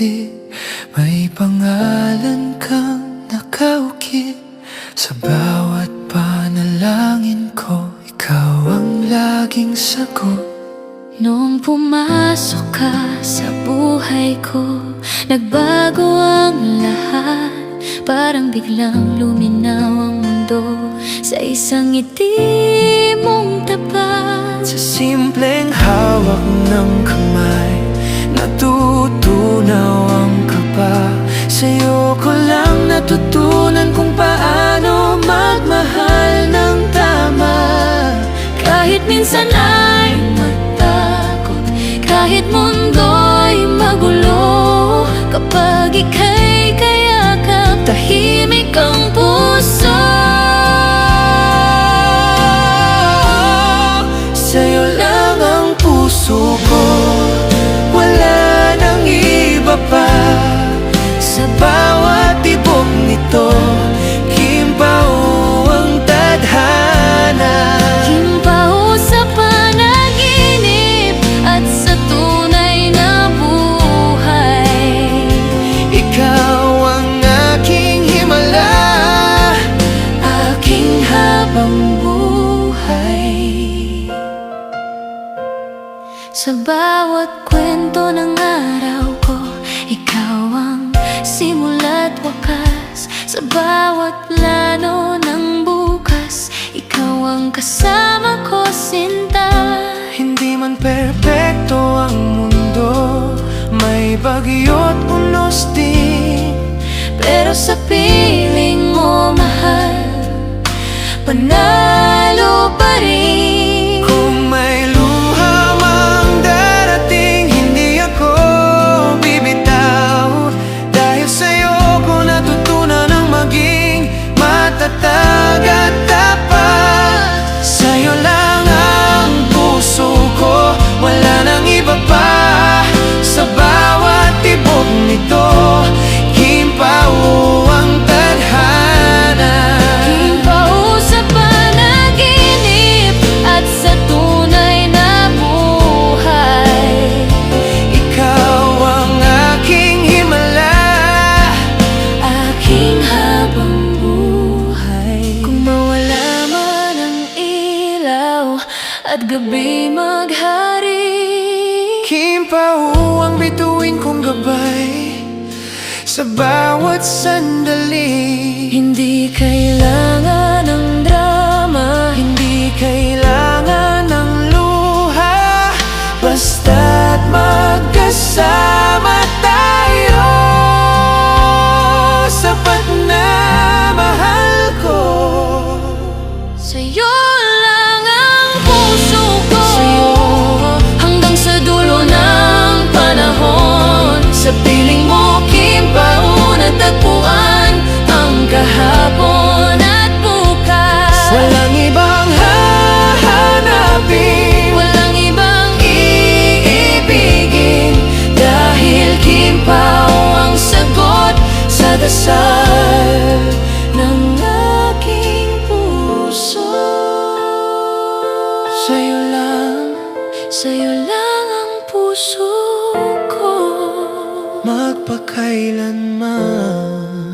ngiti, may pangalan kang nakaukit. Sa bawat panalangin ko, ikaw ang laging sagot. Noong pumasok ka sa buhay ko, nagbago ang lahat. Parang biglang luminaw ang mundo sa isang ngiti mong tapat. Sa simpleng hawak ng kamay, natutunaw ang kaba. Sa'yo ko lang natutunan kung paano magmahal ng tama. Kahit minsan ay matakot, kahit mundo'y magulo, kapag ika'y kayakap, tahimik ang puso. Sa'yo lang ang puso ko, wala nang iba pa. Sa bawat tibok nito, Kimbao ang tadhana. Kimbao sa panaginip at sa tunay na buhay. Ikaw ang aking himala, aking habang buhay. Sa bawat kwento ng araw ko, ikaw ang simula't wakas. Sa bawat plano ng bukas, ikaw ang kasama ko, sinta. Hindi man perpekto ang mundo, may bagyo't unos din. Pero sa piling mo, mahal, panalo pa rin. Kung may luha mang darating, hindi ako bibitaw. Dahil sa'yo ko natutunan ang maging matatag at tapat. Sa'yo lang ang puso ko, wala nang iba pa. Sa bawat tibok nito, Kimbao ang tadhana. Kimbao sa panaginip at sa tunay na buhay. Ikaw ang aking himala, Aking habang buhay. Kung mawala man ang ilaw at gabi maghari, Kimbao ang bituin kong gabay sa bawat sandali. hindi kailangan ng drama, Hindi kailangan ng luha, basta't magkasama tayo. Sapat na mahal ko. sa'yo lang ang puso ko. Sa'yo. Hanggang sa dulo ng panahon, sa piling mo, Kimbao, natagpuan ang kahapon at bukas. Walang ibang hahanapin, Walang ibang iibigin, dahil Kimbao ang sagot sa dasal ng aking puso. sa'yo lang ang puso ko. Magpakailanman.